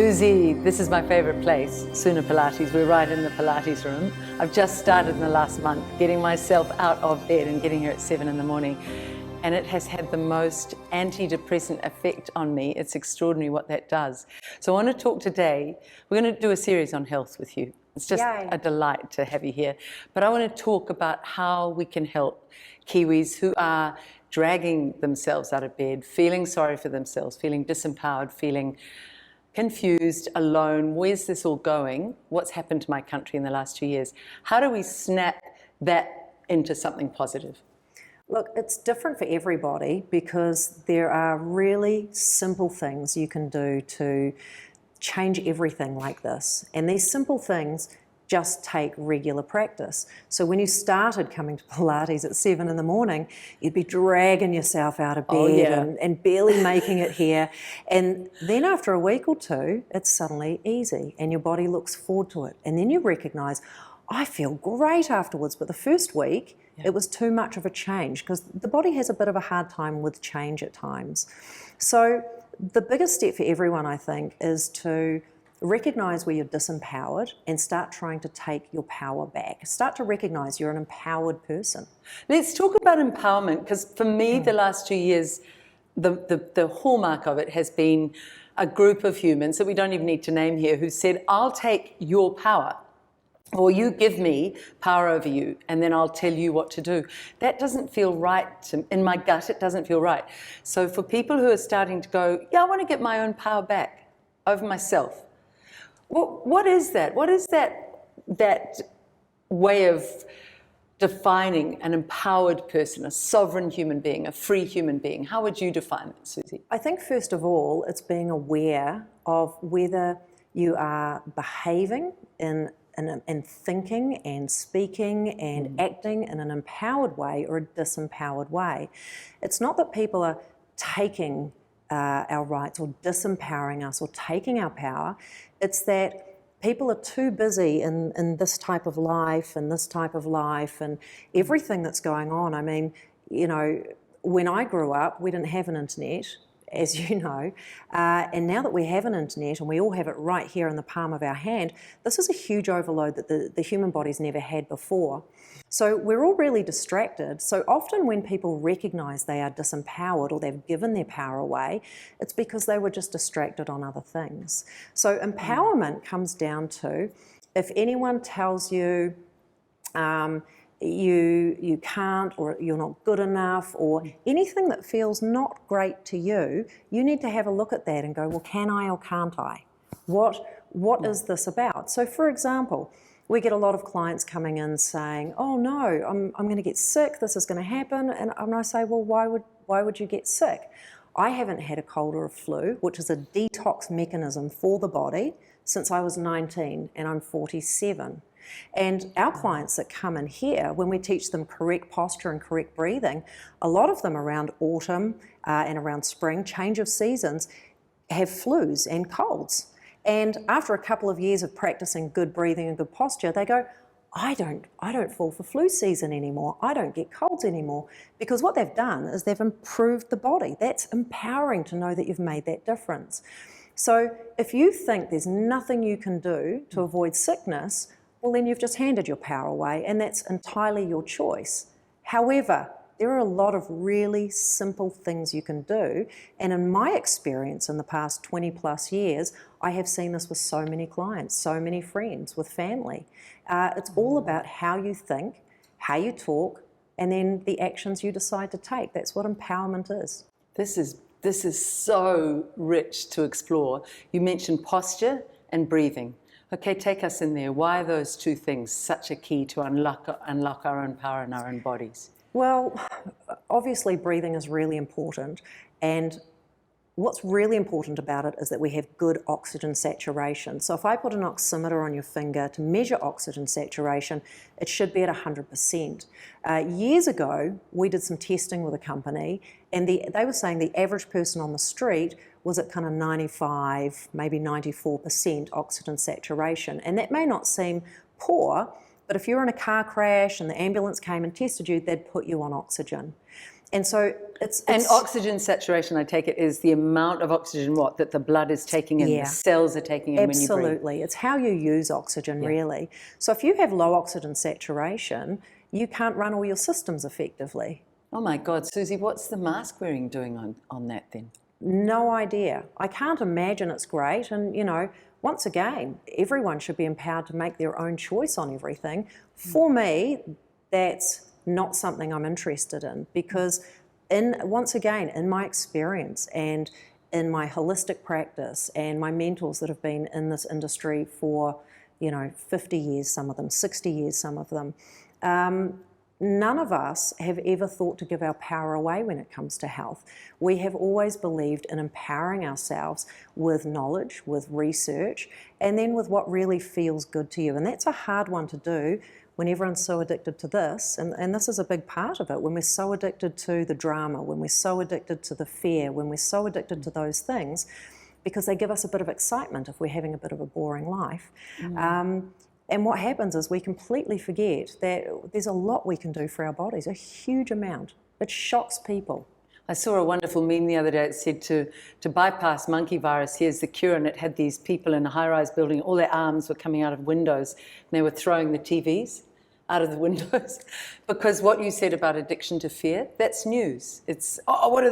Susie, this is my favorite place, Suna Pilates. We're right in the Pilates room. I've just started in the last month, getting myself out of bed and getting here at 7 in the morning. And it has had the most antidepressant effect on me. It's extraordinary what that does. So I want to talk today, we're going to do a series on health with you. It's just a delight to have you here. But I want to talk about how we can help Kiwis who are dragging themselves out of bed, feeling sorry for themselves, feeling disempowered, feeling confused, alone. Where's this all going? What's happened to my country in the last 2 years? How do we snap that into something positive? Look, it's different for everybody because there are really simple things you can do to change everything like this. And these simple things just take regular practice. So when you started coming to Pilates at 7 in the morning, you'd be dragging yourself out of bed and barely making it here. And then after a week or two, it's suddenly easy and your body looks forward to it. And then you recognise, I feel great afterwards. But the first week, it was too much of a change because the body has a bit of a hard time with change at times. So the biggest step for everyone, I think, is to recognise where you're disempowered and start trying to take your power back. Start to recognise you're an empowered person. Let's talk about empowerment, because for me, the last 2 years, the hallmark of it has been a group of humans that we don't even need to name here who said, I'll take your power, or you give me power over you, and then I'll tell you what to do. That doesn't feel right. In my gut, it doesn't feel right. So for people who are starting to go, I want to get my own power back over myself, what is that? What is that way of defining an empowered person, a sovereign human being, a free human being? How would you define it, Susie? I think first of all, it's being aware of whether you are behaving and thinking and speaking and acting in an empowered way or a disempowered way. It's not that people are taking our rights or disempowering us or taking our power. It's that people are too busy in this type of life and this type of life and everything that's going on. I mean, you know, when I grew up, we didn't have an internet, as you know, and now that we have an internet and we all have it right here in the palm of our hand, this is a huge overload that the human body's never had before. So we're all really distracted. So often when people recognise they are disempowered or they've given their power away, it's because they were just distracted on other things. So empowerment comes down to, if anyone tells you you can't, or you're not good enough, or anything that feels not great to you, you need to have a look at that and go, well, can I or can't I? What is this about? So for example, we get a lot of clients coming in saying, oh no, I'm going to get sick, this is going to happen. And I say, well, why would you get sick? I haven't had a cold or a flu, which is a detox mechanism for the body, since I was 19 and I'm 47. And our clients that come in here, when we teach them correct posture and correct breathing, a lot of them around autumn and around spring, change of seasons, have flus and colds. And after a couple of years of practicing good breathing and good posture, they go, I don't fall for flu season anymore. I don't get colds anymore. Because what they've done is they've improved the body. That's empowering to know that you've made that difference. So if you think there's nothing you can do to avoid sickness, well, then you've just handed your power away, and that's entirely your choice. However, there are a lot of really simple things you can do, and in my experience in the past 20 plus years, I have seen this with so many clients, so many friends, with family. It's all about how you think, how you talk, and then the actions you decide to take. That's what empowerment is. This is so rich to explore. You mentioned posture and breathing. Okay, take us in there. Why are those two things such a key to unlock our own power in our own bodies? Well, obviously breathing is really important, and what's really important about it is that we have good oxygen saturation. So if I put an oximeter on your finger to measure oxygen saturation, it should be at 100%. Years ago, we did some testing with a company, and they were saying the average person on the street was at kind of 95, maybe 94% oxygen saturation. And that may not seem poor, but if you're in a car crash and the ambulance came and tested you, they'd put you on oxygen. And so it's And oxygen saturation, I take it, is the amount of oxygen that the blood is taking in, Yeah. the cells are taking in when you breathe. Absolutely. It's how you use oxygen, really. So if you have low oxygen saturation, you can't run all your systems effectively. Oh my God, Susie, what's the mask wearing doing on that then? No idea. I can't imagine it's great. And, you know, once again, everyone should be empowered to make their own choice on everything. For me, that's not something I'm interested in, because once again, in my experience and in my holistic practice and my mentors that have been in this industry for, 50 years, some of them, 60 years, some of them, none of us have ever thought to give our power away when it comes to health. We have always believed in empowering ourselves with knowledge, with research, and then with what really feels good to you. And that's a hard one to do when everyone's so addicted to this, and this is a big part of it, when we're so addicted to the drama, when we're so addicted to the fear, when we're so addicted to those things, because they give us a bit of excitement if we're having a bit of a boring life. And what happens is we completely forget that there's a lot we can do for our bodies, a huge amount. It shocks people. I saw a wonderful meme the other day. It said to bypass monkey virus, here's the cure. And it had these people in a high-rise building, all their arms were coming out of windows, and they were throwing the TVs out of the windows. Because what you said about addiction to fear, that's news. It's, what are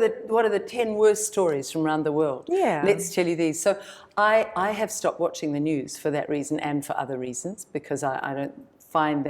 the 10 worst stories from around the world? Yeah. Let's tell you these. So I have stopped watching the news for that reason and for other reasons, because I don't find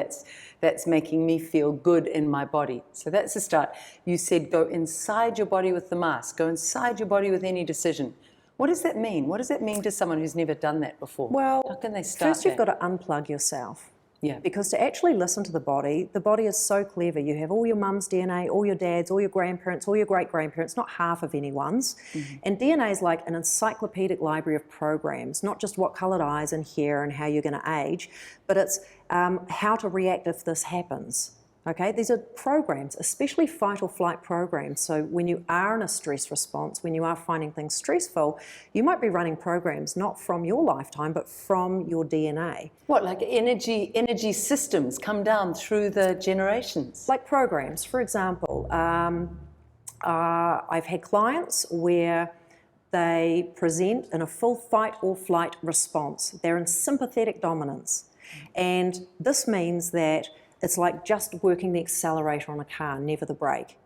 that's making me feel good in my body. So that's the start. You said go inside your body with the mask, go inside your body with any decision. What does that mean? What does that mean to someone who's never done that before? Well, how can they start first you've got to unplug yourself. Yeah. Because to actually listen to the body is so clever. You have all your mum's DNA, all your dad's, all your grandparents, all your great-grandparents, not half of anyone's. And DNA is like an encyclopedic library of programs, not just what coloured eyes and hair and how you're going to age, but it's how to react if this happens. Okay, these are programs, especially fight or flight programs. So when you are in a stress response, when you are finding things stressful, you might be running programs not from your lifetime, but from your DNA. What, like energy systems come down through the generations? Like programs, for example, I've had clients where they present in a full fight or flight response. They're in sympathetic dominance. And this means that it's like just working the accelerator on a car, never the brake.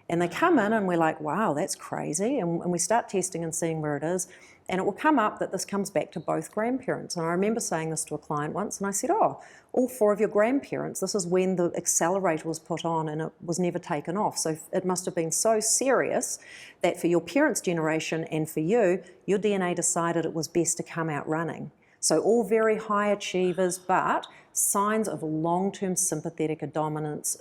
And they come in and we're like, wow, that's crazy. And we start testing and seeing where it is. And it will come up that this comes back to both grandparents. And I remember saying this to a client once, and I said, all 4 of your grandparents, this is when the accelerator was put on and it was never taken off. So it must have been so serious that for your parents' generation and for you, your DNA decided it was best to come out running. So all very high achievers, but signs of long-term sympathetic dominance,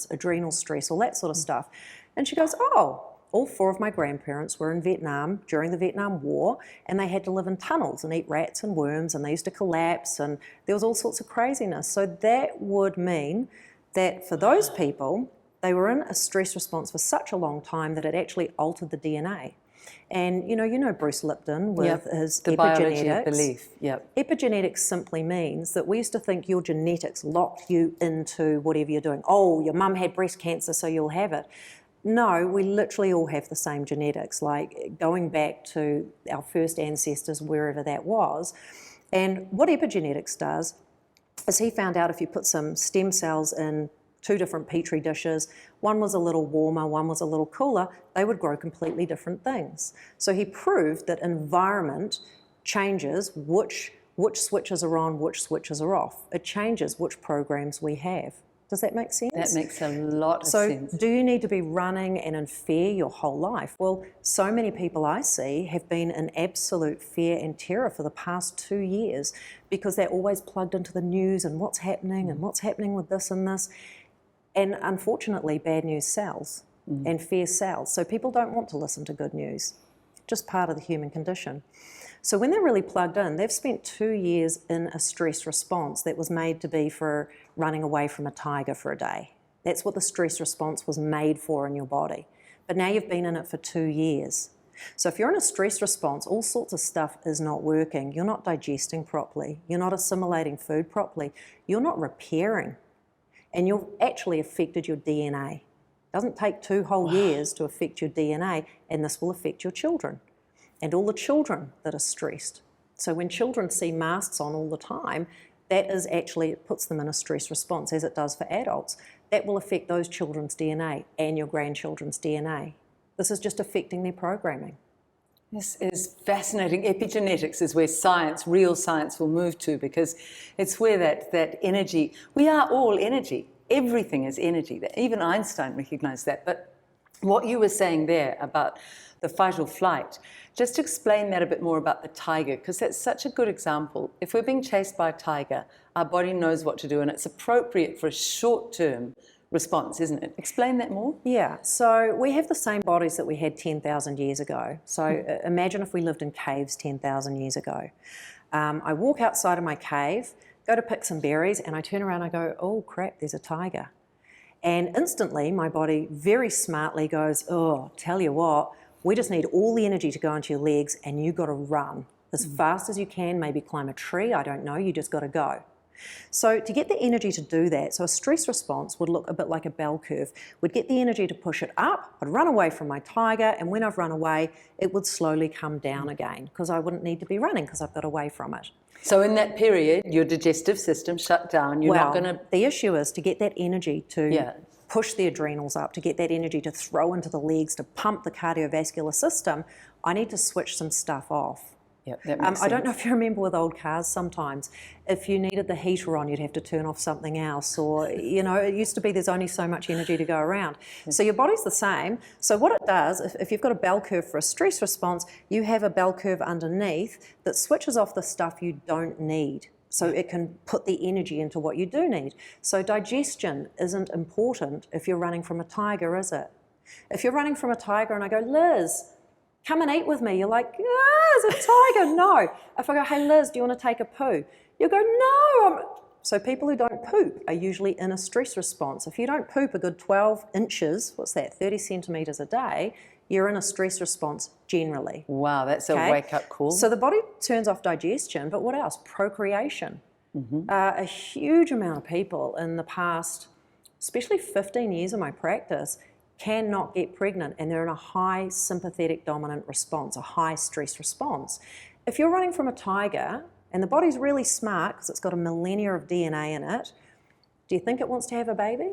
adrenal stress, all that sort of stuff. And she goes, all 4 of my grandparents were in Vietnam during the Vietnam War, and they had to live in tunnels and eat rats and worms, and they used to collapse, and there was all sorts of craziness. So that would mean that for those people, they were in a stress response for such a long time that it actually altered the DNA. And you know Bruce Lipton with his the epigenetics. Biology of belief. Yep. Epigenetics simply means that we used to think your genetics locked you into whatever you're doing. Oh, your mum had breast cancer, so you'll have it. No, we literally all have the same genetics, like going back to our first ancestors, wherever that was. And what epigenetics does is he found out if you put some stem cells in 2 different petri dishes, one was a little warmer, one was a little cooler, they would grow completely different things. So he proved that environment changes which switches are on, which switches are off. It changes which programs we have. Does that make sense? That makes a lot of sense. So do you need to be running and in fear your whole life? Well, so many people I see have been in absolute fear and terror for the past 2 years because they're always plugged into the news and what's happening with this and this. And unfortunately, bad news sells and fear sells. So people don't want to listen to good news, just part of the human condition. So when they're really plugged in, they've spent 2 years in a stress response that was made to be for running away from a tiger for a day. That's what the stress response was made for in your body. But now you've been in it for 2 years. So if you're in a stress response, all sorts of stuff is not working. You're not digesting properly. You're not assimilating food properly. You're not repairing. And you've actually affected your DNA. doesn't take 2 whole years to affect your DNA, and this will affect your children and all the children that are stressed. So when children see masks on all the time, that is actually, it puts them in a stress response, as it does for adults. That will affect those children's DNA and your grandchildren's DNA. This is just affecting their programming. This is fascinating. Epigenetics is where science, real science, will move to, because it's where that energy, we are all energy. Everything is energy. Even Einstein recognized that. But what you were saying there about the fight or flight, just explain that a bit more about the tiger, because that's such a good example. If we're being chased by a tiger, our body knows what to do, and it's appropriate for a short-term response, isn't it? Explain that more. Yeah, so we have the same bodies that we had 10,000 years ago. So imagine if we lived in caves 10,000 years ago. I walk outside of my cave, go to pick some berries, and I turn around and I go, oh crap, there's a tiger. And instantly my body very smartly goes, oh, tell you what, we just need all the energy to go into your legs, and you got to run as fast as you can, maybe climb a tree, I don't know, you just got to go. So to get the energy to do that, so a stress response would look a bit like a bell curve. We'd get the energy to push it up, I'd run away from my tiger, and when I've run away, it would slowly come down again, because I wouldn't need to be running because I've got away from it. So in that period, your digestive system shut down. You're not going to... The issue is to get that energy to push the adrenals up, to get that energy to throw into the legs, to pump the cardiovascular system, I need to switch some stuff off. Yep, that makes sense. I don't know if you remember with old cars sometimes, if you needed the heater on, you'd have to turn off something else, or, you know, it used to be there's only so much energy to go around. So your body's the same. So what it does, if you've got a bell curve for a stress response, you have a bell curve underneath that switches off the stuff you don't need, so it can put the energy into what you do need. So digestion isn't important if you're running from a tiger, is it? If you're running from a tiger and I go, Liz, come and eat with me, you're like, it's a tiger, no. If I go, hey Liz, do you want to take a poo? You go, no. So people who don't poop are usually in a stress response. If you don't poop a good 12 inches, what's that, 30 centimetres a day, you're in a stress response generally. Wow, that's a wake-up call. So the body turns off digestion, but what else? Procreation. A huge amount of people in the past, especially 15 years of my practice, cannot get pregnant, and they're in a high sympathetic dominant response, a high stress response. If you're running from a tiger, and the body's really smart because it's got a millennia of DNA in it, do you think it wants to have a baby?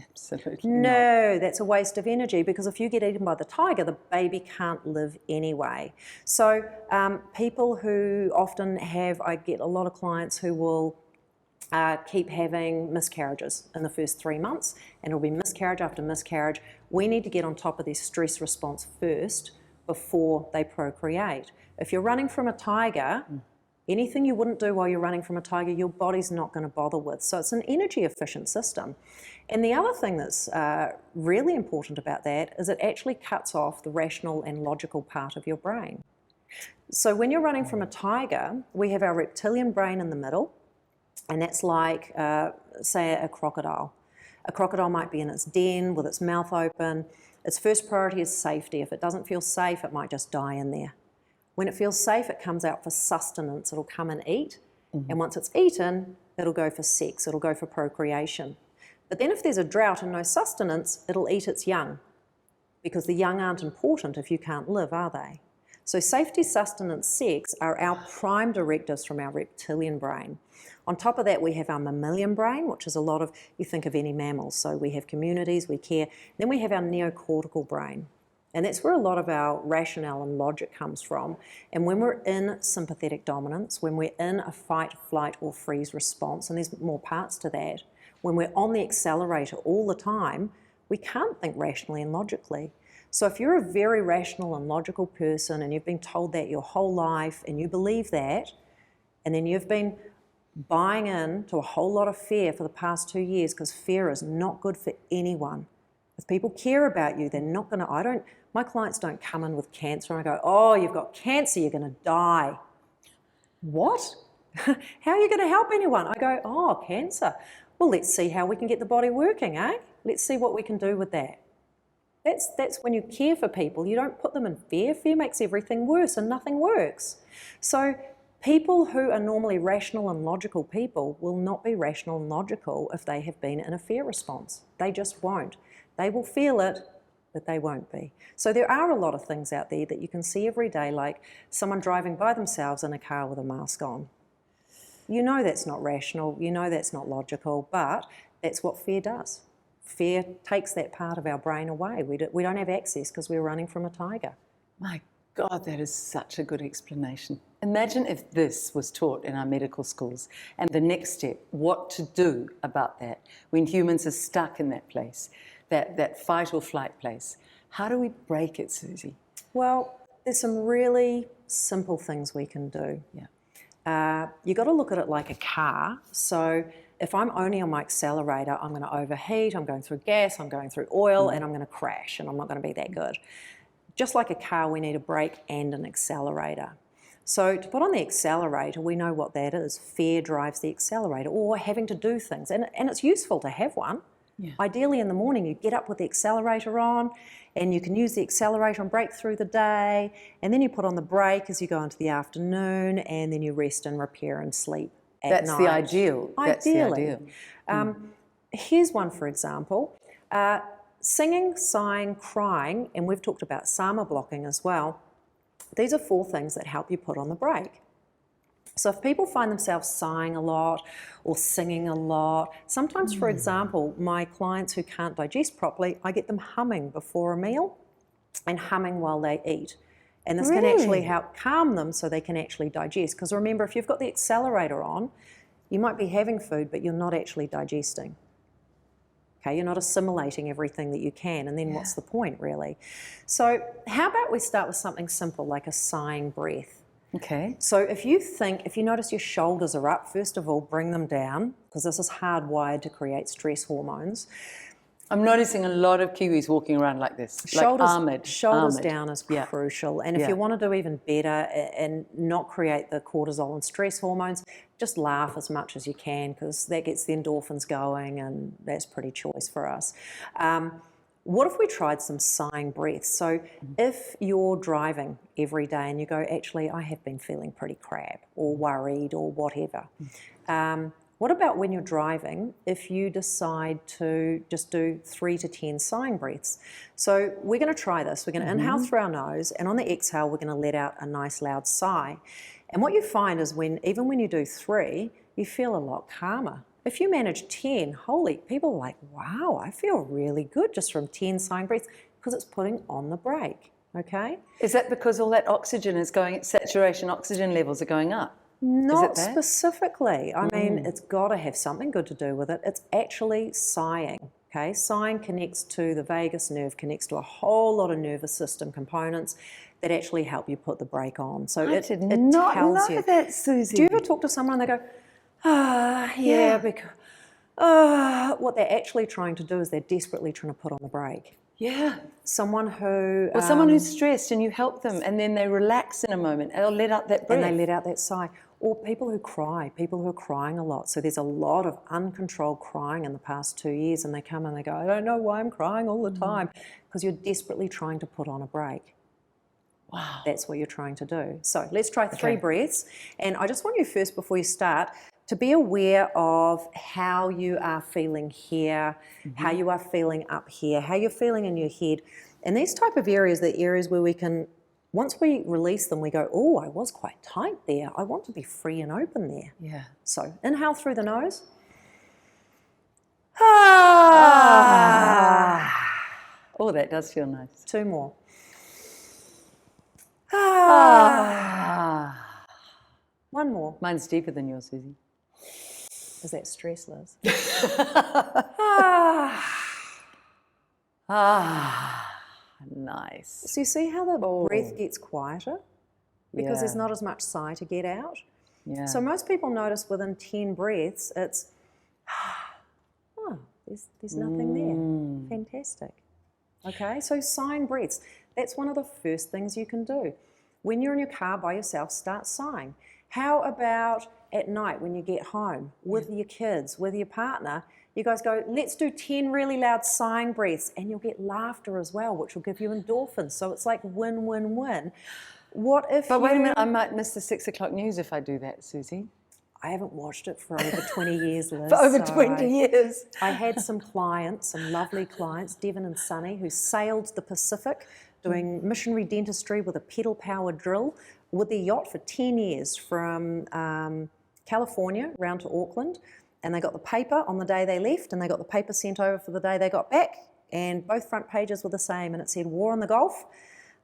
Absolutely No, not. that's a waste of energy, because if you get eaten by the tiger, the baby can't live anyway. So people who often have, I get a lot of clients who will keep having miscarriages in the first 3 months, and it'll be miscarriage after miscarriage. We need to get on top of their stress response first before they procreate. If you're running from a tiger, anything you wouldn't do while you're running from a tiger, your body's not going to bother with. So it's an energy efficient system. And the other thing that's really important about that is it actually cuts off the rational and logical part of your brain. So when you're running from a tiger, we have our reptilian brain in the middle, and that's like, say, a crocodile. A crocodile might be in its den with its mouth open. Its first priority is safety. If it doesn't feel safe, it might just die in there. When it feels safe, it comes out for sustenance. It'll come and eat. And once it's eaten, it'll go for sex. It'll go for procreation. But then if there's a drought and no sustenance, it'll eat its young, because the young aren't important if you can't live, are they? So safety, sustenance, sex are our prime directives from our reptilian brain. On top of that, we have our mammalian brain, which is a lot of, you think of any mammals. So we have communities, we care. Then we have our neocortical brain. And that's where a lot of our rationale and logic comes from. And when we're in sympathetic dominance, when we're in a fight, flight, or freeze response, and there's more parts to that, when we're on the accelerator all the time, we can't think rationally and logically. So if you're a very rational and logical person, and you've been told that your whole life, and you believe that, and then you've been buying into a whole lot of fear for the past 2 years, because fear is not good for anyone. If people care about you, they're not going to, my clients don't come in with cancer and I go, oh, you've got cancer, you're going to die. What? How are you going to help anyone? I go, oh, cancer. Well, let's see how we can get the body working, eh? Let's see what we can do with that. That's when you care for people. You don't put them in fear. Fear makes everything worse and nothing works. So People who are normally rational and logical people will not be rational and logical if they have been in a fear response. They just won't. They will feel it, but they won't be. So there are a lot of things out there that you can see every day, like someone driving by themselves in a car with a mask on. You know that's not rational, you know that's not logical, but that's what fear does. Fear takes that part of our brain away. We don't have access because we're running from a tiger. My God, that is such a good explanation. Imagine if this was taught in our medical schools, and the next step, what to do about that when humans are stuck in that place, that fight or flight place. How do we break it, Susie? Well, there's some really simple things we can do. Yeah. You've got to look at it like a car. So if I'm only on my accelerator, I'm going to overheat, I'm going through gas, I'm going through oil, and I'm going to crash, and I'm not going to be that good. Just like a car, we need a brake and an accelerator. So to put on the accelerator, we know what that is. Fear drives the accelerator, or having to do things. And it's useful to have one. Yeah. Ideally in the morning, you get up with the accelerator on, and you can use the accelerator and brake through the day, and then you put on the brake as you go into the afternoon, and then you rest and repair and sleep at night. That's the ideal. That's the Ideally. Here's one, for example. Singing, sighing, crying, and we've talked about sama blocking as well. These are 4 things that help you put on the brake. So if people find themselves sighing a lot or singing a lot, sometimes, for example, my clients who can't digest properly, I get them humming before a meal and humming while they eat. And this can actually help calm them so they can actually digest. Because remember, if you've got the accelerator on, you might be having food, but you're not actually digesting. Okay, you're not assimilating everything that you can, and then what's the point, really? So how about we start with something simple like a sighing breath? Okay. So if you notice your shoulders are up, first of all, bring them down, because this is hardwired to create stress hormones. I'm noticing a lot of Kiwis walking around like this, Shoulders armoured. down is crucial. And if Yeah. you want to do even better and not create the cortisol and stress hormones, just laugh as much as you can, because that gets the endorphins going, and that's pretty choice for us. What if we tried some sighing breaths? So if you're driving every day and you go, actually, I have been feeling pretty crap or worried or whatever. What about when you're driving, if you decide to just do 3 to 10 sighing breaths? So we're going to try this. We're going to inhale through our nose, and on the exhale, we're going to let out a nice loud sigh. And what you find is even when you do 3, you feel a lot calmer. If you manage 10, people are like, wow, I feel really good just from 10 sighing breaths, because it's putting on the brake, okay? Is that because all that oxygen is going, saturation oxygen levels are going up? Not specifically. I mean, it's got to have something good to do with it. It's actually sighing, okay? Sighing connects to the vagus nerve, connects to a whole lot of nervous system components that actually help you put the brake on. So I did not know that, Susie. Do you ever talk to someone and they go, because what they're actually trying to do is they're desperately trying to put on the brake. Yeah. Someone who... Well, someone who's stressed and you help them and then they relax in a moment. They'll let out that breath. And they let out that sigh. Or people who cry, people who are crying a lot. So there's a lot of uncontrolled crying in the past 2 years, and they come and they go, I don't know why I'm crying all the time. Because you're desperately trying to put on a brake. Wow. That's what you're trying to do. So let's try 3 breaths. And I just want you first, before you start, to be aware of how you are feeling here, how you are feeling up here, how you're feeling in your head. And these type of areas, the areas where we can, once we release them, we go, oh, I was quite tight there. I want to be free and open there. Yeah. So inhale through the nose. Oh, that does feel nice. 2 more. One more. Mine's deeper than yours, Susie. Is that stress, Liz? Nice. So you see how the breath gets quieter? Because there's not as much sigh to get out. Yeah. So most people notice within 10 breaths, it's, there's nothing there. Fantastic. Okay, so sighing breaths. That's one of the first things you can do. When you're in your car by yourself, start sighing. How about at night when you get home with your kids, with your partner, you guys go, let's do 10 really loud sighing breaths, and you'll get laughter as well, which will give you endorphins. So it's like win, win, win. What if But wait a minute, I might miss the 6 o'clock news if I do that, Susie. I haven't watched it for over 20 years, Liz. For over so 20 years. I had some clients, some lovely clients, Devon and Sunny, who sailed the Pacific doing missionary dentistry with a pedal-powered drill with their yacht for 10 years from California round to Auckland. And they got the paper on the day they left, and they got the paper sent over for the day they got back. And both front pages were the same, and it said war on the Gulf.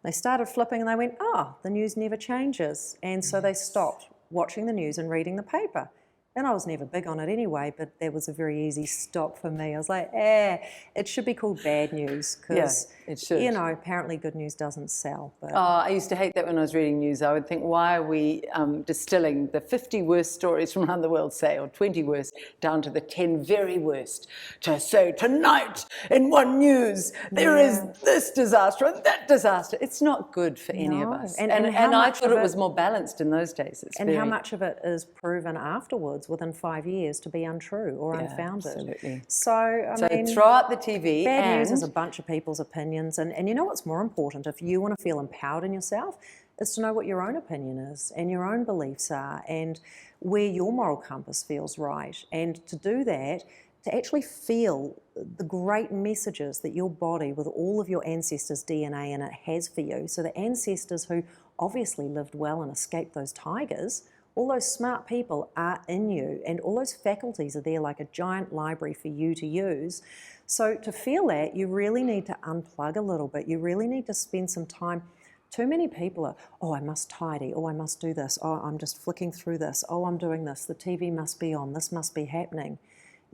They started flipping and they went, the news never changes. And so they stopped watching the news and reading the paper. And I was never big on it anyway, but that was a very easy stop for me. I was like, it should be called bad news because, it should. you know, apparently good news doesn't sell. But I used to hate that when I was reading news. I would think, why are we distilling the 50 worst stories from around the world, say, or 20 worst, down to the 10 very worst, to say, tonight in one news, there is this disaster and that disaster. It's not good for any of us. And I thought it was more balanced in those days. How much of it is proven afterwards, within 5 years, to be untrue or unfounded? Absolutely. So, I mean, throw out the TV. Bad news is a bunch of people's opinions. And you know what's more important, if you want to feel empowered in yourself, is to know what your own opinion is and your own beliefs are and where your moral compass feels right. And to do that, to actually feel the great messages that your body, with all of your ancestors' DNA in it, has for you. So the ancestors who obviously lived well and escaped those tigers, all those smart people are in you, and all those faculties are there like a giant library for you to use. So to feel that, you really need to unplug a little bit. You really need to spend some time. Too many people are, I must tidy, I must do this, I'm just flicking through this, I'm doing this, the TV must be on, this must be happening.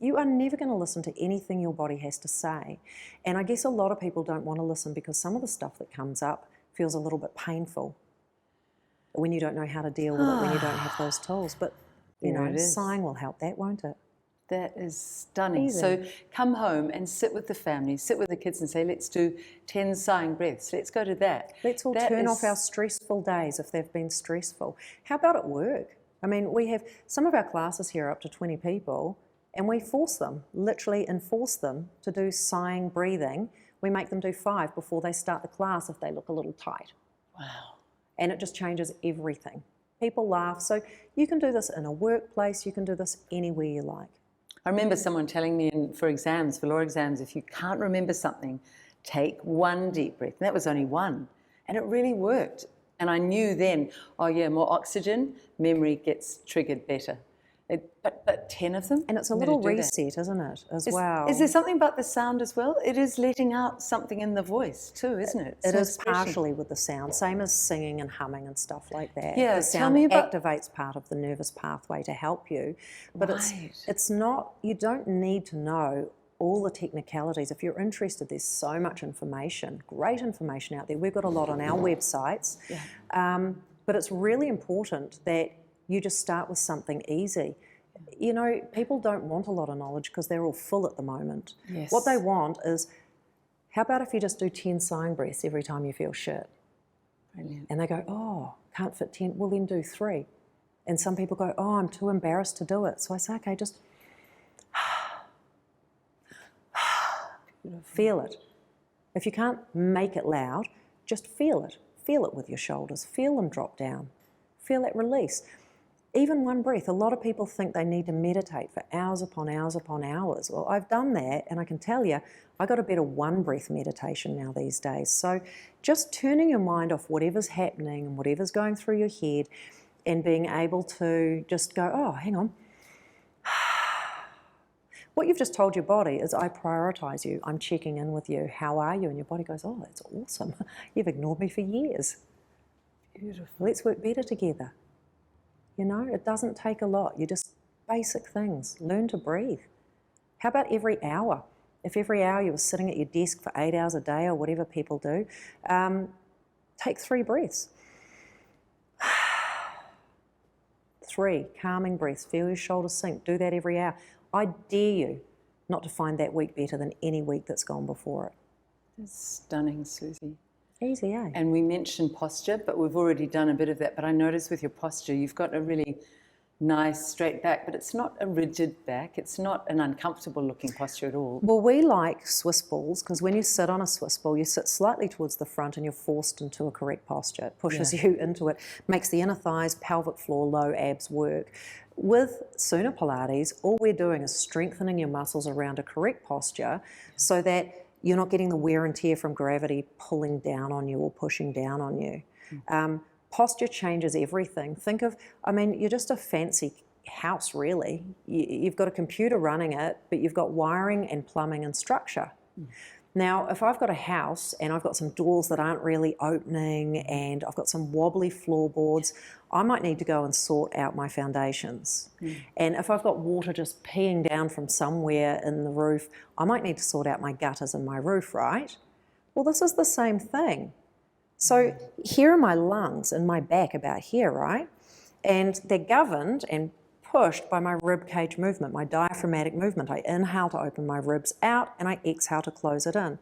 You are never going to listen to anything your body has to say. And I guess a lot of people don't want to listen because some of the stuff that comes up feels a little bit painful when you don't know how to deal with it, when you don't have those tools. But, you know, sighing will help that, won't it? That is stunning. Easy. So come home and sit with the family, sit with the kids and say, let's do 10 sighing breaths. Let's go to that. Let's all turn off our stressful days if they've been stressful. How about at work? I mean, we have some of our classes here are up to 20 people, and we force them, literally enforce them to do sighing breathing. We make them do 5 before they start the class if they look a little tight. Wow. And it just changes everything. People laugh. So you can do this in a workplace, you can do this anywhere you like. I remember someone telling me for law exams, if you can't remember something, take 1 deep breath. And that was only 1. And it really worked. And I knew then, more oxygen, memory gets triggered better. But 10 of them? And it's a little reset, isn't it, as well? Is there something about the sound as well? It is letting out something in the voice too, isn't it? It is partially with the sound, same as singing and humming and stuff like that. Yeah, the sound activates part of the nervous pathway to help you. But it's not, you don't need to know all the technicalities. If you're interested, there's so much information, great information out there. We've got a lot on our websites. Yeah. But it's really important that you just start with something easy. You know, people don't want a lot of knowledge because they're all full at the moment. Yes. What they want is, how about if you just do 10 sighing breaths every time you feel shit? Brilliant. And they go, can't fit 10, well then do 3. And some people go, I'm too embarrassed to do it. So I say, okay, just feel it. If you can't make it loud, just feel it. Feel it with your shoulders. Feel them drop down. Feel that release. Even 1 breath, a lot of people think they need to meditate for hours upon hours upon hours. Well, I've done that, and I can tell you, I got a better 1 breath meditation now these days. So just turning your mind off whatever's happening and whatever's going through your head and being able to just go, hang on. What you've just told your body is, I prioritise you, I'm checking in with you, how are you? And your body goes, that's awesome. You've ignored me for years. Beautiful. Let's work better together. You know, it doesn't take a lot. You just basic things. Learn to breathe. How about every hour? If every hour you were sitting at your desk for 8 hours a day or whatever people do, take 3 breaths. 3 calming breaths. Feel your shoulders sink. Do that every hour. I dare you not to find that week better than any week that's gone before it. That's stunning, Susie. Easy, eh? And we mentioned posture, but we've already done a bit of that. But I noticed with your posture, you've got a really nice straight back, but it's not a rigid back. It's not an uncomfortable looking posture at all. Well, we like Swiss balls because when you sit on a Swiss ball, you sit slightly towards the front and you're forced into a correct posture. It pushes you into it, makes the inner thighs, pelvic floor, low abs work. With Suna Pilates, all we're doing is strengthening your muscles around a correct posture so that you're not getting the wear and tear from gravity pulling down on you or pushing down on you. Posture changes everything. Think of, you're just a fancy house, really. You've got a computer running it, but you've got wiring and plumbing and structure. Now, if I've got a house and I've got some doors that aren't really opening and I've got some wobbly floorboards, I might need to go and sort out my foundations. And if I've got water just peeing down from somewhere in the roof, I might need to sort out my gutters and my roof, right? Well, this is the same thing. So here are my lungs and my back about here, right? And they're governed and pushed by my rib cage movement, my diaphragmatic movement. I inhale to open my ribs out and I exhale to close it in.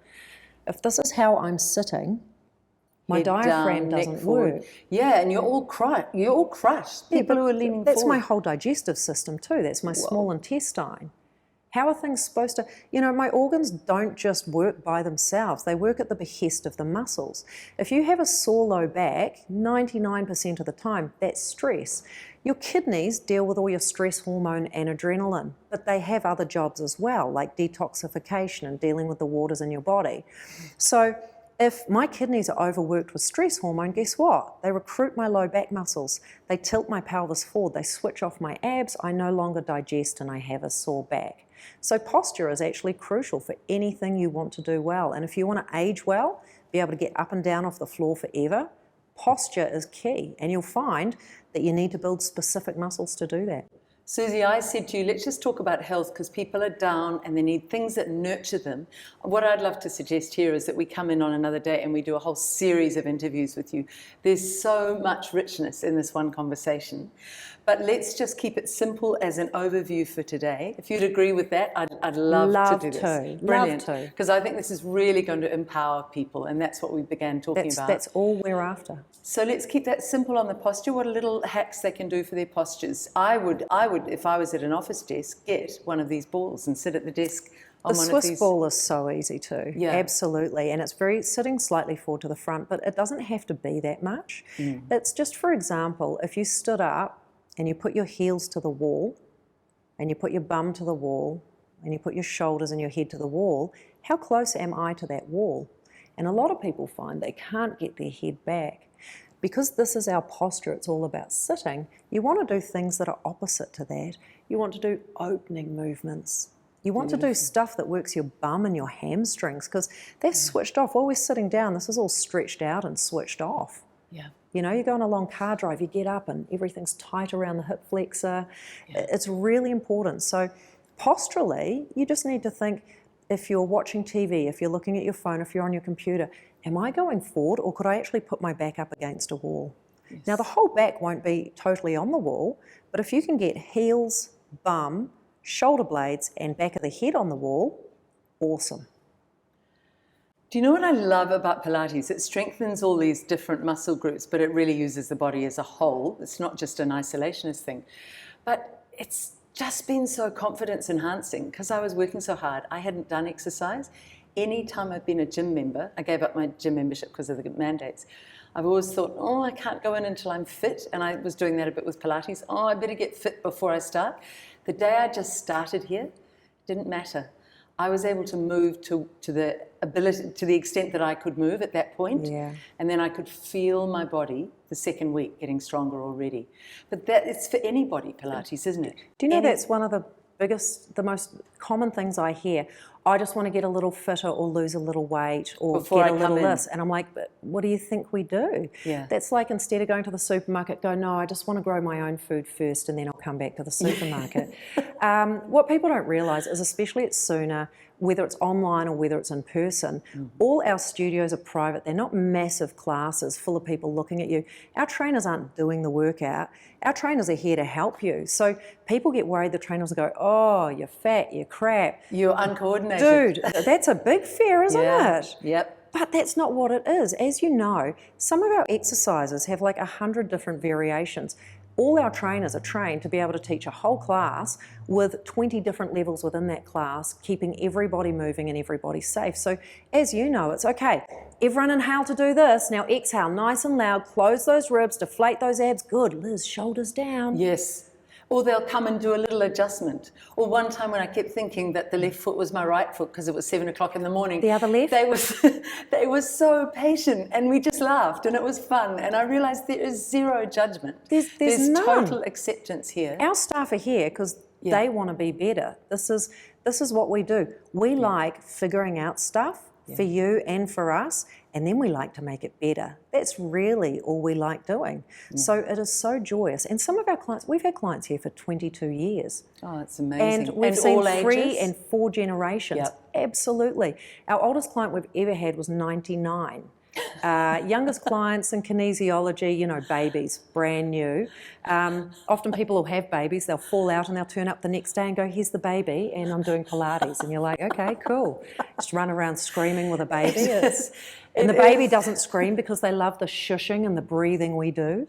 If this is how I'm sitting, my diaphragm doesn't work. Yeah, and you're all crushed. People who are leaning that's forward. my whole digestive system too. That's my small intestine. How are things supposed to, my organs don't just work by themselves. They work at the behest of the muscles. If you have a sore low back, 99% of the time, that's stress. Your kidneys deal with all your stress hormone and adrenaline, but they have other jobs as well, like detoxification and dealing with the waters in your body. So if my kidneys are overworked with stress hormone, guess what? They recruit my low back muscles. They tilt my pelvis forward. They switch off my abs. I no longer digest and I have a sore back. So posture is actually crucial for anything you want to do well. And if you want to age well, be able to get up and down off the floor forever, posture is key. And you'll find that you need to build specific muscles to do that. Susie, I said to you, let's just talk about health because people are down and they need things that nurture them. What I'd love to suggest here is that we come in on another day and we do a whole series of interviews with you. There's so much richness in this one conversation. But let's just keep it simple as an overview for today. If you'd agree with that, I'd love to do this. Brilliant. Because I think this is really going to empower people, and that's what we began talking about. That's all we're after. So let's keep that simple on the posture. What are little hacks they can do for their postures? I would, if I was at an office desk, get one of these balls and sit at the desk on the one Swiss of these. ball is so easy too. Yeah. Absolutely. And it's sitting slightly forward to the front, but it doesn't have to be that much. It's just, for example, if you stood up and you put your heels to the wall and you put your bum to the wall and you put your shoulders and your head to the wall, how close am I to that wall? And a lot of people find they can't get their head back. Because this is our posture, it's all about sitting, you want to do things that are opposite to that. You want to do opening movements. You want to do stuff that works your bum and your hamstrings because they're switched off. While we're sitting down, this is all stretched out and switched off. Yeah. You go on a long car drive, you get up and everything's tight around the hip flexor. It's really important. So posturally, you just need to think, if you're watching TV, if you're looking at your phone, if you're on your computer, am I going forward or could I actually put my back up against a wall? Yes. Now the whole back won't be totally on the wall, but if you can get heels, bum, shoulder blades and back of the head on the wall, awesome. Do you know what I love about Pilates? It strengthens all these different muscle groups, but it really uses the body as a whole. It's not just an isolationist thing. But it's just been so confidence enhancing because I was working so hard. I hadn't done exercise. Any time I've been a gym member, I gave up my gym membership because of the mandates. I've always thought, I can't go in until I'm fit. And I was doing that a bit with Pilates. I better get fit before I start. The day I just started here, didn't matter. I was able to move to the ability, to the extent that I could move at that point. Yeah. And then I could feel my body the second week getting stronger already. But that it's for anybody, Pilates, isn't it? Do you know that's one of the most common things I hear? I just want to get a little fitter or lose a little weight or get a little this. And I'm like, but what do you think we do? Yeah. That's like instead of going to the supermarket, go, no, I just want to grow my own food first and then I'll come back to the supermarket. What people don't realise is, especially at Suna, whether it's online or whether it's in person, all our studios are private. They're not massive classes full of people looking at you. Our trainers aren't doing the workout. Our trainers are here to help you. So people get worried, the trainers will go, oh, you're fat, you're crap. You're uncoordinated. Dude, that's a big fear, isn't it? Yep. But that's not what it is. As you know, some of our exercises have like 100 different variations. All our trainers are trained to be able to teach a whole class with 20 different levels within that class, keeping everybody moving and everybody safe. So as you know, it's okay. Everyone inhale to do this. Now exhale nice and loud, close those ribs, deflate those abs. Good, Liz, shoulders down. Yes. Or they'll come and do a little adjustment. Or one time when I kept thinking that the left foot was my right foot because it was 7 o'clock in the morning. The other left? They were so patient, and we just laughed, and it was fun. And I realized there is zero judgment. There's none. Total acceptance here. Our staff are here because they want to be better. This is what we do. We like figuring out stuff for you and for us, and then we like to make it better. That's really all we like doing. So it is so joyous. And some of our clients, we've had clients here for 22 years. Oh, it's amazing. And we've seen all 3 ages? and 4 generations. Yep. Absolutely. Our oldest client we've ever had was 99. Youngest clients in kinesiology, babies, brand new. Often people will have babies, they'll fall out and they'll turn up the next day and go, here's the baby, and I'm doing Pilates. And you're like, okay, cool. Just run around screaming with a baby. And the baby doesn't scream because they love the shushing and the breathing we do.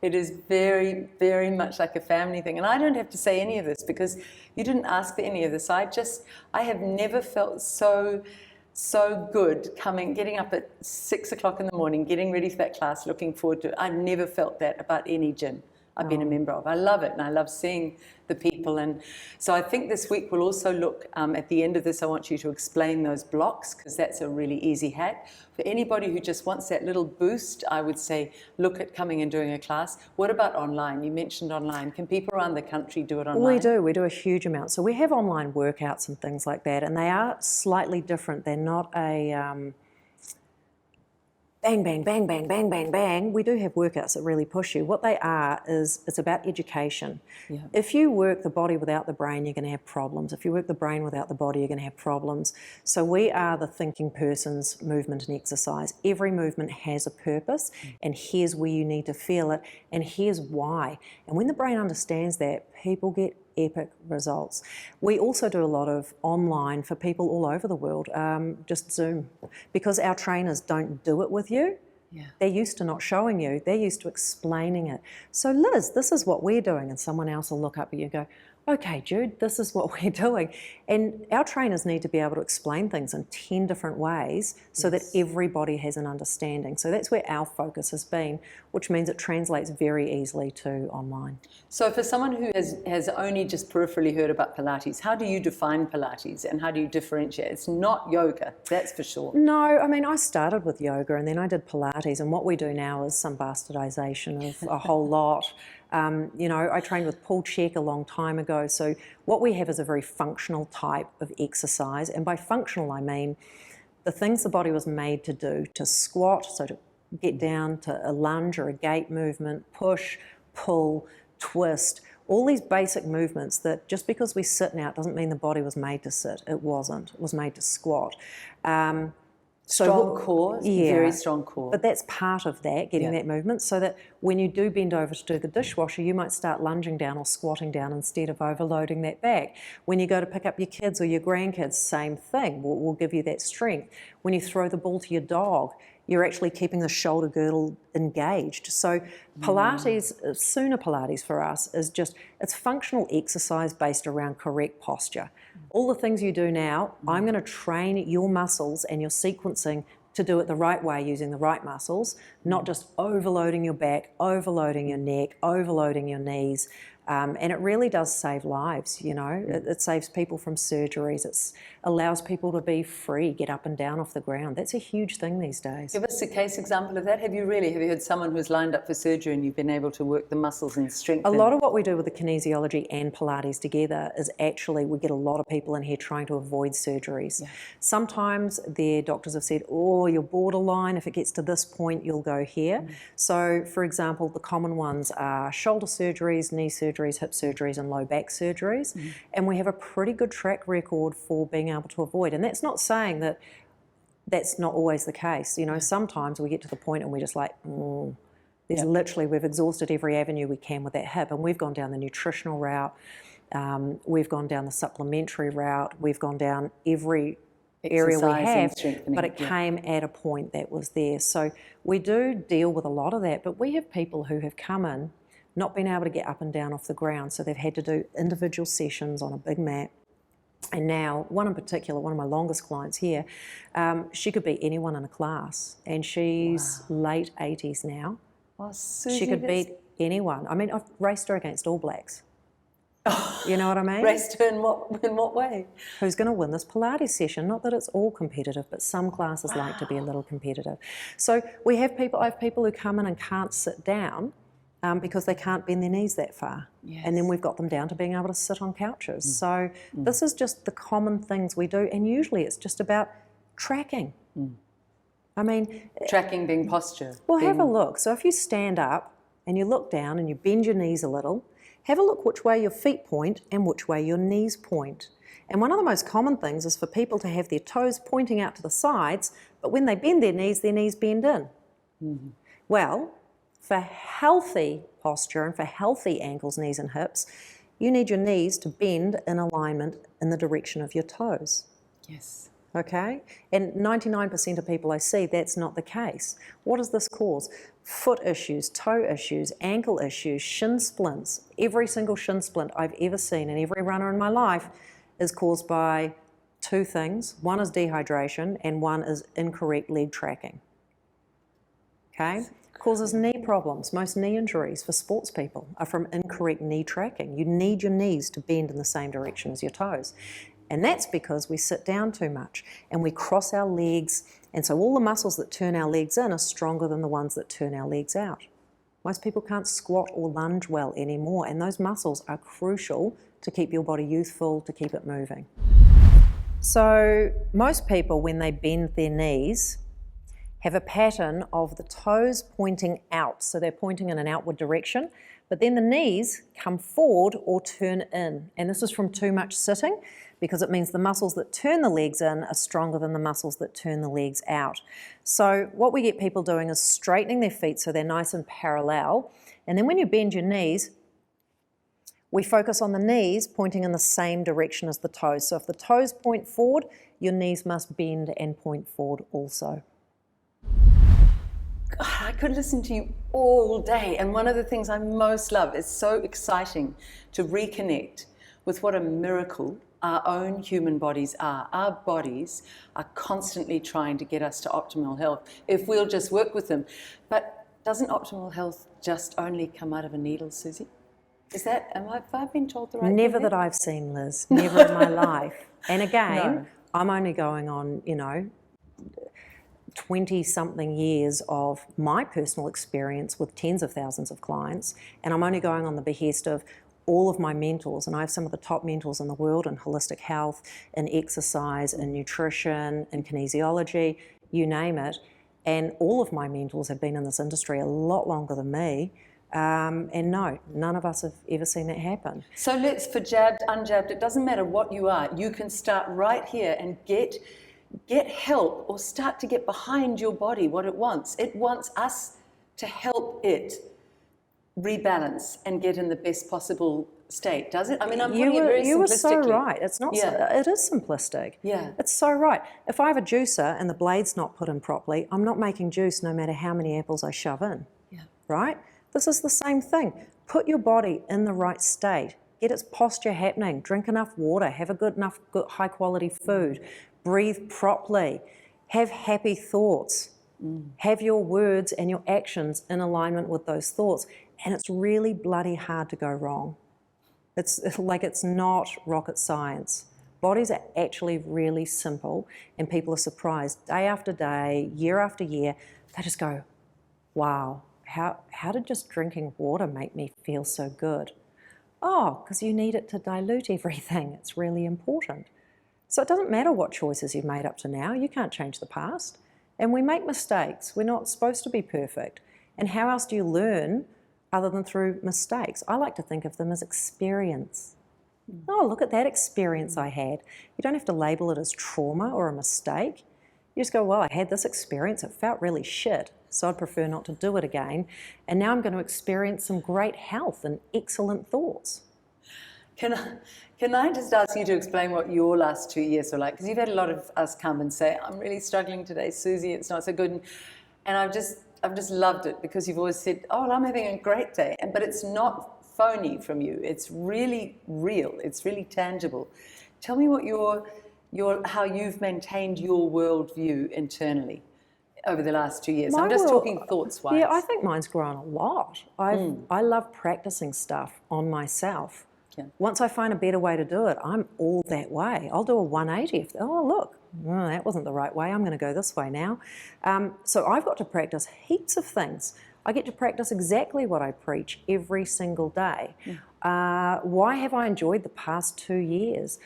It is very, very much like a family thing. And I don't have to say any of this because you didn't ask for any of this. I have never felt so good getting up at 6 o'clock in the morning, getting ready for that class, looking forward to it. I've never felt that about any gym I've been a member of. I love it, and I love seeing the people. And so I think this week we'll also look, at the end of this, I want you to explain those blocks, because that's a really easy hack. For anybody who just wants that little boost, I would say look at coming and doing a class. What about online? You mentioned online. Can people around the country do it online? We do a huge amount. So we have online workouts and things like that, and they are slightly different. They're not a bang, bang, bang, bang, bang, bang, bang. We do have workouts that really push you. What they are is it's about education. Yeah. If you work the body without the brain, you're going to have problems. If you work the brain without the body, you're going to have problems. So we are the thinking person's movement and exercise. Every movement has a purpose, and here's where you need to feel it, and here's why. And when the brain understands that, people get epic results. We also do a lot of online for people all over the world, just Zoom, because our trainers don't do it with you. Yeah. They're used to not showing you, they're used to explaining it. So Liz, this is what we're doing, and someone else will look up at you and go, okay, Jude, this is what we're doing. And our trainers need to be able to explain things in 10 different ways so that everybody has an understanding. So that's where our focus has been, which means it translates very easily to online. So for someone who has only just peripherally heard about Pilates, how do you define Pilates and how do you differentiate? It's not yoga, that's for sure. No, I mean, I started with yoga and then I did Pilates, and what we do now is some bastardization of a whole lot. I trained with Paul Check a long time ago, so what we have is a very functional type of exercise, and by functional I mean the things the body was made to do, to squat, so to get down, to a lunge or a gait movement, push, pull, twist, all these basic movements that just because we sit now, it doesn't mean the body was made to sit. It wasn't. It was made to squat. Strong core, very strong core. But that's part of that, getting that movement, so that when you do bend over to do the dishwasher, you might start lunging down or squatting down instead of overloading that back. When you go to pick up your kids or your grandkids, same thing, we'll give you that strength. When you throw the ball to your dog, you're actually keeping the shoulder girdle engaged. So Pilates, Suna Pilates for us is it's functional exercise based around correct posture. All the things you do now, I'm going to train your muscles and your sequencing to do it the right way using the right muscles, not just overloading your back, overloading your neck, overloading your knees. And it really does save lives, It saves people from surgeries. It allows people to be free, get up and down off the ground. That's a huge thing these days. Give us a case example of that. Have you heard someone who's lined up for surgery and you've been able to work the muscles and strengthen? A lot of what we do with the kinesiology and Pilates together is actually we get a lot of people in here trying to avoid surgeries. Yeah. Sometimes their doctors have said, oh, you're borderline. If it gets to this point, you'll go here. So, for example, the common ones are shoulder surgeries, knee surgeries, hip surgeries and low back surgeries, and we have a pretty good track record for being able to avoid. And that's not saying that that's not always the case. Sometimes we get to the point and we're just like, literally we've exhausted every avenue we can with that hip, and we've gone down the nutritional route, we've gone down the supplementary route, we've gone down every area we have, but it came at a point that was there. So we do deal with a lot of that, but we have people who have come in not being able to get up and down off the ground. So they've had to do individual sessions on a big mat. And now, one in particular, one of my longest clients here, she could beat anyone in a class, and she's late 80s now. Oh, Susie, she could beat anyone. I mean, I've raced her against All Blacks. You know what I mean? Raced her in what way? Who's going to win this Pilates session? Not that it's all competitive, but some classes like to be a little competitive. So I have people who come in and can't sit down because they can't bend their knees that far. Yes. And then we've got them down to being able to sit on couches. So this is just the common things we do, and usually it's just about tracking. I mean... Tracking being posture. Well, have a look. So if you stand up and you look down and you bend your knees a little, have a look which way your feet point and which way your knees point. And one of the most common things is for people to have their toes pointing out to the sides, but when they bend their knees bend in. Well, for healthy posture and for healthy ankles, knees and hips, you need your knees to bend in alignment in the direction of your toes. Yes. Okay? And 99% of people I see, that's not the case. What does this cause? Foot issues, toe issues, ankle issues, shin splints. Every single shin splint I've ever seen in every runner in my life is caused by two things. One is dehydration and one is incorrect leg tracking. Okay? Causes knee problems. Most knee injuries for sports people are from incorrect knee tracking. You need your knees to bend in the same direction as your toes. And that's because we sit down too much and we cross our legs, and so all the muscles that turn our legs in are stronger than the ones that turn our legs out. Most people can't squat or lunge well anymore, and those muscles are crucial to keep your body youthful, to keep it moving. So most people, when they bend their knees, have a pattern of the toes pointing out, so they're pointing in an outward direction, but then the knees come forward or turn in. And this is from too much sitting, because it means the muscles that turn the legs in are stronger than the muscles that turn the legs out. So what we get people doing is straightening their feet so they're nice and parallel, and then when you bend your knees, we focus on the knees pointing in the same direction as the toes. So if the toes point forward, your knees must bend and point forward also. God, I could listen to you all day, and one of the things I most love is so exciting to reconnect with what a miracle our own human bodies are. Our bodies are constantly trying to get us to optimal health if we'll just work with them. But doesn't optimal health just only come out of a needle, Susie? Is that, have I been told the right thing? Never that I've seen, Liz. Never in my life. And again, I'm only going on, 20-something years of my personal experience with tens of thousands of clients, and I'm only going on the behest of all of my mentors, and I have some of the top mentors in the world in holistic health, in exercise, in nutrition, in kinesiology, you name it, and all of my mentors have been in this industry a lot longer than me, and no, none of us have ever seen that happen. So let's, for jabbed, unjabbed, it doesn't matter what you are, you can start right here and get help, or start to get behind your body what it wants. It wants us to help it rebalance and get in the best possible state, does it? I mean, I'm putting it very simplistically. You were so right. It's not. It is simplistic. Yeah. It's so right. If I have a juicer and the blade's not put in properly, I'm not making juice no matter how many apples I shove in. Yeah. Right? This is the same thing. Put your body in the right state. Get its posture happening. Drink enough water. Have a good high quality food. Breathe properly. Have happy thoughts. Have your words and your actions in alignment with those thoughts. And it's really bloody hard to go wrong. It's not rocket science. Bodies are actually really simple, and people are surprised day after day, year after year. They just go, wow, how did just drinking water make me feel so good? Oh, because you need it to dilute everything. It's really important. So it doesn't matter what choices you've made up to now. You can't change the past. And we make mistakes. We're not supposed to be perfect. And how else do you learn other than through mistakes? I like to think of them as experience. Oh, look at that experience I had. You don't have to label it as trauma or a mistake. You just go, well, I had this experience. It felt really shit, so I'd prefer not to do it again. And now I'm going to experience some great health and excellent thoughts. Can I just ask you to explain what your last 2 years were like? Because you've had a lot of us come and say, I'm really struggling today, Susie, it's not so good. And I've just loved it because you've always said, oh, well, I'm having a great day. But it's not phony from you. It's really real. It's really tangible. Tell me what how you've maintained your worldview internally over the last 2 years. I'm just talking thoughts-wise. Yeah, I think mine's grown a lot. I love practicing stuff on myself. Yeah. Once I find a better way to do it, I'm all that way. I'll do a 180. Look, that wasn't the right way. I'm going to go this way now. So I've got to practice heaps of things. I get to practice exactly what I preach every single day. Why have I enjoyed the past 2 years?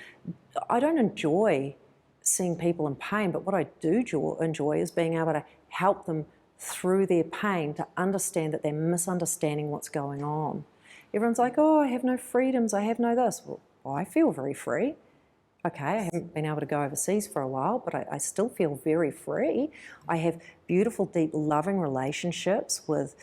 I don't enjoy seeing people in pain, but what I do enjoy is being able to help them through their pain to understand that they're misunderstanding what's going on. Everyone's like, oh, I have no freedoms, I have no this. Well, I feel very free. Okay, I haven't been able to go overseas for a while, but I still feel very free. I have beautiful, deep, loving relationships with,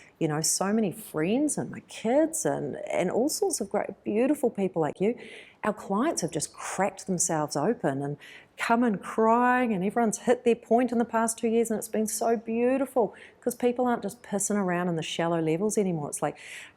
so many friends and my kids and all sorts of great, beautiful people like you. Our clients have just cracked themselves open and come in crying, and everyone's hit their point in the past 2 years, and it's been so beautiful because people aren't just pissing around in the shallow levels anymore. It's like,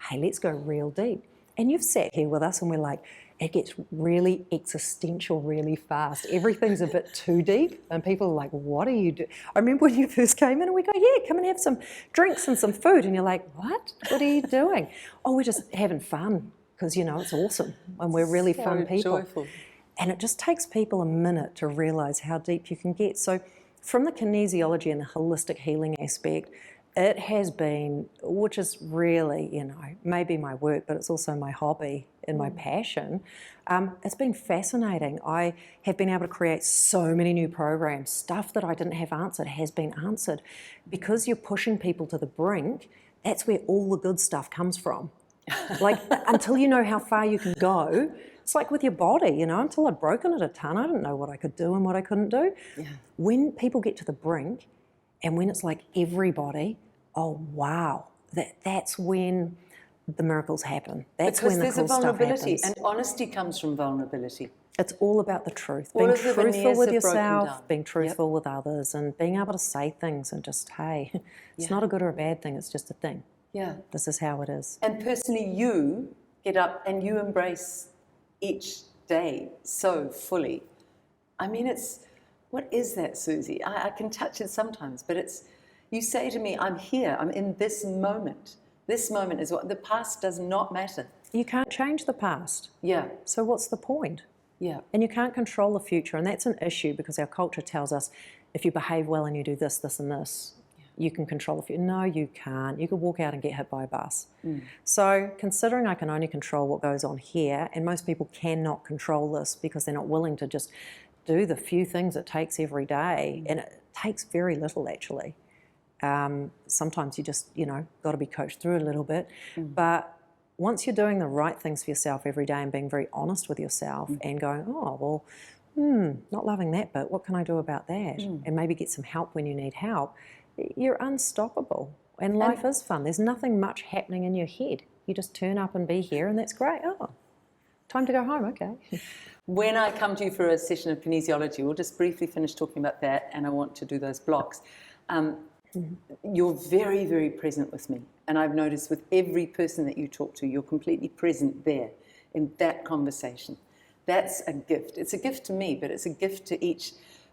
hey, let's go real deep. And you've sat here with us and we're like, it gets really existential really fast. Everything's a bit too deep and people are like, what are you doing? I remember when you first came in and we go, yeah, come and have some drinks and some food. And you're like, what? What are you doing? Oh, we're just having fun because, it's awesome and we're really fun people. Joyful. And it just takes people a minute to realise how deep you can get. So from the kinesiology and the holistic healing aspect, it has been, which is really, maybe my work, but it's also my hobby and my passion. It's been fascinating. I have been able to create so many new programs. Stuff that I didn't have answered has been answered. Because you're pushing people to the brink, that's where all the good stuff comes from. Like, until you know how far you can go, it's like with your body, until I'd broken it a ton, I didn't know what I could do and what I couldn't do. Yeah. When people get to the brink, and when it's like everybody, oh wow, that's when the miracles happen. That's because when the there's cool a vulnerability, stuff happens. and honesty comes from vulnerability. It's all about the truth. All being of the veneers truthful with have broken yourself, down. being truthful with others, and being able to say things and just, hey, it's not a good or a bad thing, it's just a thing. Yeah. This is how it is. And personally, you get up and you embrace each day so fully. I mean, what is that, Susie? I can touch it sometimes, but you say to me, I'm here, I'm in this moment. This moment is what, the past does not matter. You can't change the past. Yeah. So what's the point? Yeah. And you can't control the future, and that's an issue because our culture tells us if you behave well and you do this, this and this, you can control the future. No, you can't. You could walk out and get hit by a bus. So considering I can only control what goes on here, and most people cannot control this because they're not willing to just do the few things it takes every day, and it takes very little actually. Sometimes you just, got to be coached through it a little bit. But once you're doing the right things for yourself every day and being very honest with yourself and going, oh, well, not loving that bit, what can I do about that? And maybe get some help when you need help. You're unstoppable. And life is fun. There's nothing much happening in your head. You just turn up and be here and that's great. Oh, time to go home, okay. When I come to you for a session of kinesiology, we'll just briefly finish talking about that, and I want to do those blocks. You're very, very present with me. And I've noticed with every person that you talk to, you're completely present there in that conversation. That's a gift. It's a gift to me, but it's a gift to each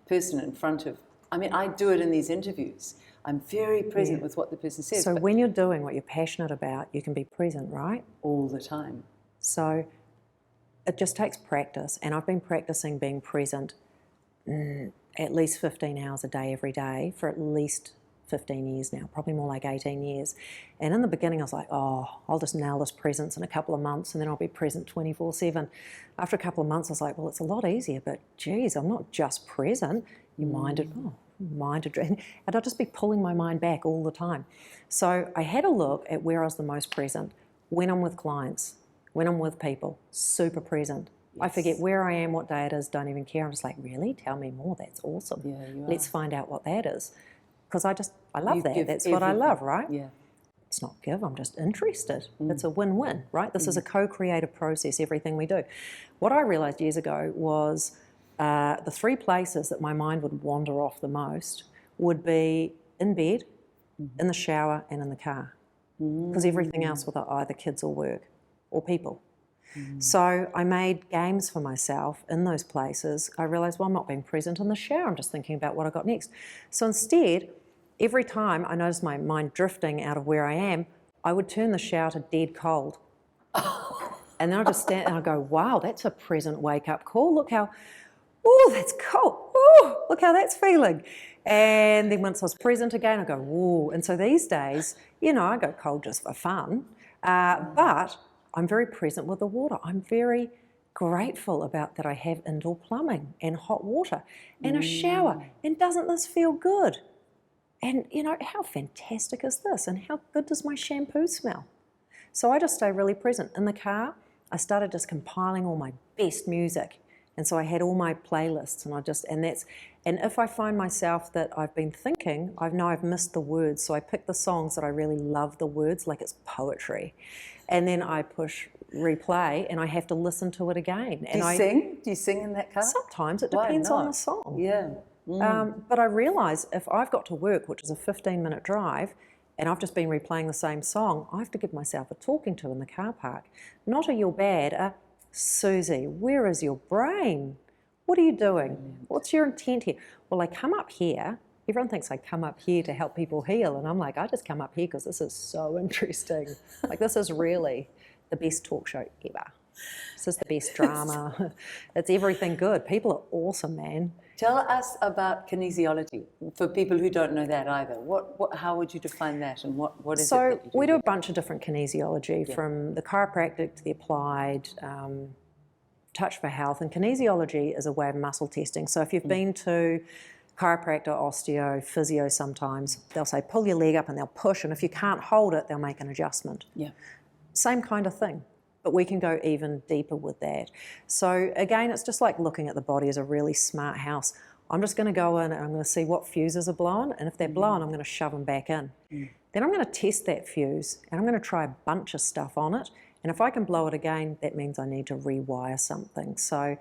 person in front of. I do it in these interviews. I'm very present with what the person says. So when you're doing what you're passionate about, you can be present, right? All the time. So it just takes practice, and I've been practicing being present at least 15 hours a day every day for at least 15 years now, probably more like 18 years. And in the beginning I was like, oh, I'll just nail this presence in a couple of months and then I'll be present 24/7. After a couple of months I was like, well, it's a lot easier, but geez, I'm not just present. Your mind and I'll just be pulling my mind back all the time. So I had a look at where I was the most present. When I'm with clients, when I'm with people, super present. Yes. I forget where I am, what day it is, don't even care. I'm just like, really? Tell me more. That's awesome. Yeah, let's find out what that is. Because I love that. That's what I love, right? Yeah. It's not give, I'm just interested. It's a win-win, right? This is a co-creative process, everything we do. What I realised years ago was the three places that my mind would wander off the most would be in bed, in the shower and in the car, because everything else with either kids or work or people. So I made games for myself in those places. I realised, well, I'm not being present in the shower, I'm just thinking about what I got next. So instead, every time I noticed my mind drifting out of where I am, I would turn the shower to dead cold. And then I just stand and I go, wow, that's a present wake-up call. Look how, oh, that's cold. Oh, look how that's feeling. And then once I was present again, I go, whoa. And so these days, you know, I go cold just for fun. But I'm very present with the water. I'm very grateful about that I have indoor plumbing and hot water and a shower. And doesn't this feel good? And, you know, how fantastic is this? And how good does my shampoo smell? So I just stay really present. In the car, I started just compiling all my best music. And so I had all my playlists, and if I find myself that I've been thinking, I know I've missed the words, so I pick the songs that I really love the words, like it's poetry. And then I push replay and I have to listen to it again. Do you sing? Do you sing in that car? Sometimes, it depends on the song. Yeah. But I realise if I've got to work, which is a 15-minute drive, and I've just been replaying the same song, I have to give myself a talking to in the car park. Not a "you're bad," a "Susie, where is your brain? What are you doing? What's your intent here?" Well, I come up here. Everyone thinks I come up here to help people heal, and I'm like, I just come up here because this is so interesting. Like, this is really the best talk show ever. This is the best drama. It's everything good. People are awesome, man. Tell us about kinesiology for people who don't know that either. How would you define that, and what is it that you do? So we do a bunch of different kinesiology, from the chiropractic to the applied, touch for health, and kinesiology is a way of muscle testing. So if you've been to chiropractor, osteo, physio, sometimes they'll say pull your leg up and they'll push, and if you can't hold it, they'll make an adjustment. Yeah. Same kind of thing, but we can go even deeper with that. So again, it's just like looking at the body as a really smart house. I'm just going to go in and I'm going to see what fuses are blown, and if they're blown, I'm going to shove them back in. Then I'm going to test that fuse, and I'm going to try a bunch of stuff on it, and if I can blow it again, that means I need to rewire something. So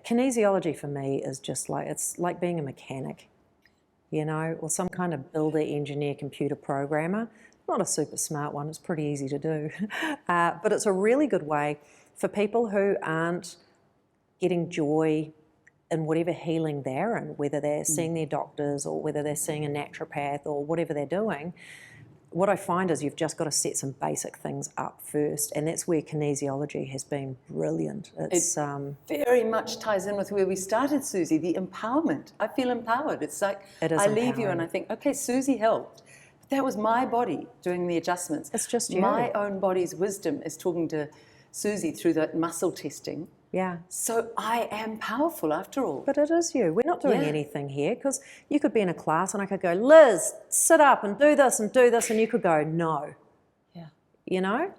kinesiology for me is just like, it's like being a mechanic, you know, or some kind of builder, engineer, computer programmer. Not a super smart one, it's pretty easy to do. But it's a really good way for people who aren't getting joy in whatever healing they're in, whether they're seeing their doctors or whether they're seeing a naturopath or whatever they're doing. What I find is you've just got to set some basic things up first, and that's where kinesiology has been brilliant. It's very much ties in with where we started, Susie, the empowerment. I feel empowered. It's like I leave you and I think, okay, Susie helped. But that was my body doing the adjustments. It's just you. My own body's wisdom is talking to Susie through that muscle testing. Yeah. So I am powerful after all. But it is you. We're not doing anything here, because you could be in a class and I could go, Liz, sit up and do this, and you could go, no. Yeah. You know?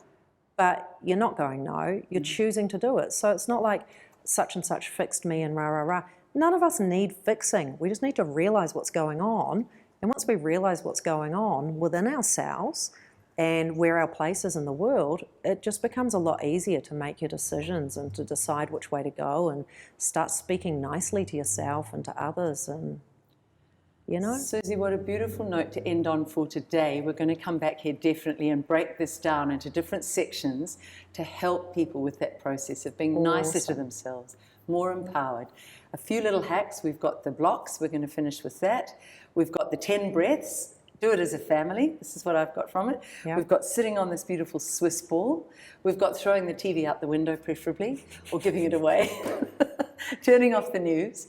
But you're not going no, you're choosing to do it. So it's not like such and such fixed me and rah, rah, rah. None of us need fixing. We just need to realise what's going on. And once we realise what's going on within ourselves and where our place is in the world, it just becomes a lot easier to make your decisions and to decide which way to go and start speaking nicely to yourself and to others. And, you know. Susie, what a beautiful note to end on for today. We're going to come back here definitely and break this down into different sections to help people with that process of being nicer to themselves, more empowered. A few little hacks. We've got the blocks. We're going to finish with that. We've got the 10 breaths. Do it as a family. This is what I've got from it. Yep. We've got sitting on this beautiful Swiss ball. We've got throwing the TV out the window, preferably, or giving it away, turning off the news,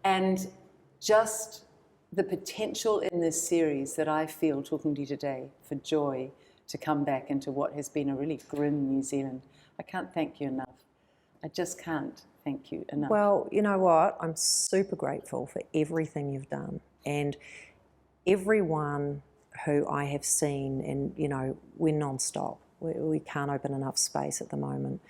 and just the potential in this series that I feel talking to you today for joy to come back into what has been a really grim New Zealand. I can't thank you enough. I just can't thank you enough. Well, you know what? I'm super grateful for everything you've done. And everyone who I have seen, and you know, we're non-stop. We can't open enough space at the moment.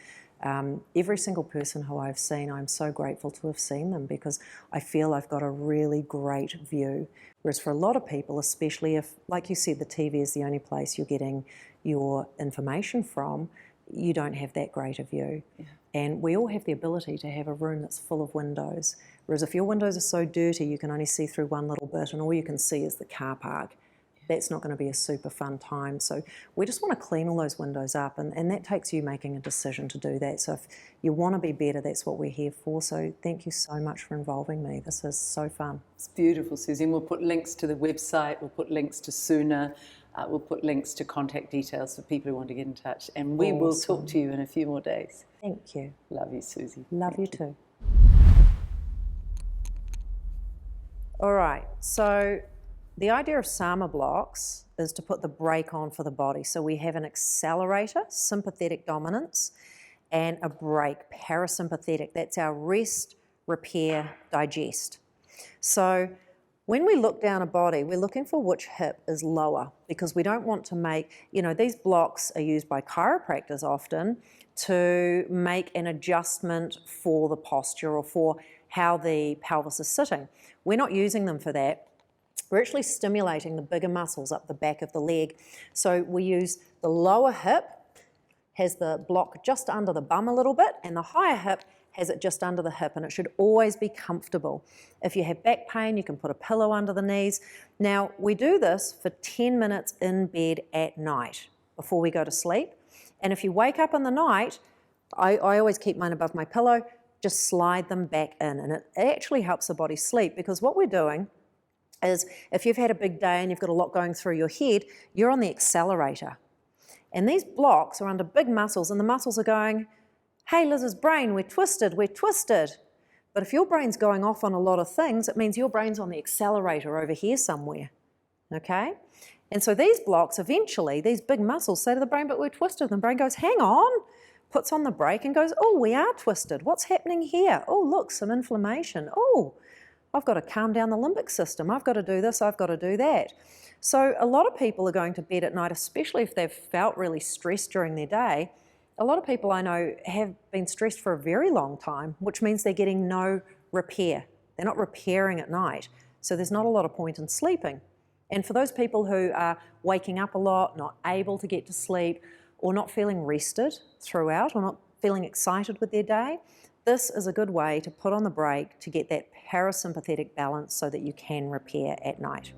Every single person who I've seen, I'm so grateful to have seen them, because I feel I've got a really great view. Whereas for a lot of people, especially if, like you said, the TV is the only place you're getting your information from, you don't have that great a view. Yeah. And we all have the ability to have a room that's full of windows. Whereas if your windows are so dirty, you can only see through one little bit and all you can see is the car park. that's not going to be a super fun time. So we just want to clean all those windows up, and that takes you making a decision to do that. So if you want to be better, that's what we're here for. So thank you so much for involving me. This is so fun. It's beautiful, Susie. And we'll put links to the website, we'll put links to Suna, we'll put links to contact details for people who want to get in touch. And we will talk to you in a few more days. Thank you. Love you, Susie. Love you too. All right, so the idea of Sama blocks is to put the brake on for the body. So we have an accelerator, sympathetic dominance, and a brake, parasympathetic. That's our rest, repair, digest. So when we look down a body, we're looking for which hip is lower, because we don't want to make, these blocks are used by chiropractors often to make an adjustment for the posture or for how the pelvis is sitting. We're not using them for that. We're actually stimulating the bigger muscles up the back of the leg. So we use the lower hip, has the block just under the bum a little bit, and the higher hip has it just under the hip, and it should always be comfortable. If you have back pain, you can put a pillow under the knees. Now, we do this for 10 minutes in bed at night before we go to sleep. And if you wake up in the night, I always keep mine above my pillow, just slide them back in, and it actually helps the body sleep, because what we're doing is if you've had a big day and you've got a lot going through your head, you're on the accelerator. And these blocks are under big muscles, and the muscles are going, hey, Liz's brain, we're twisted, we're twisted. But if your brain's going off on a lot of things, it means your brain's on the accelerator over here somewhere, okay? And so these blocks, eventually, these big muscles say to the brain, but we're twisted. And the brain goes, hang on, puts on the brake and goes, oh, we are twisted. What's happening here? Oh, look, some inflammation. Oh, I've got to calm down the limbic system. I've got to do this, I've got to do that. So a lot of people are going to bed at night, especially if they've felt really stressed during their day. A lot of people I know have been stressed for a very long time, which means they're getting no repair. They're not repairing at night. So there's not a lot of point in sleeping. And for those people who are waking up a lot, not able to get to sleep, or not feeling rested throughout, or not feeling excited with their day, this is a good way to put on the brake to get that parasympathetic balance so that you can repair at night.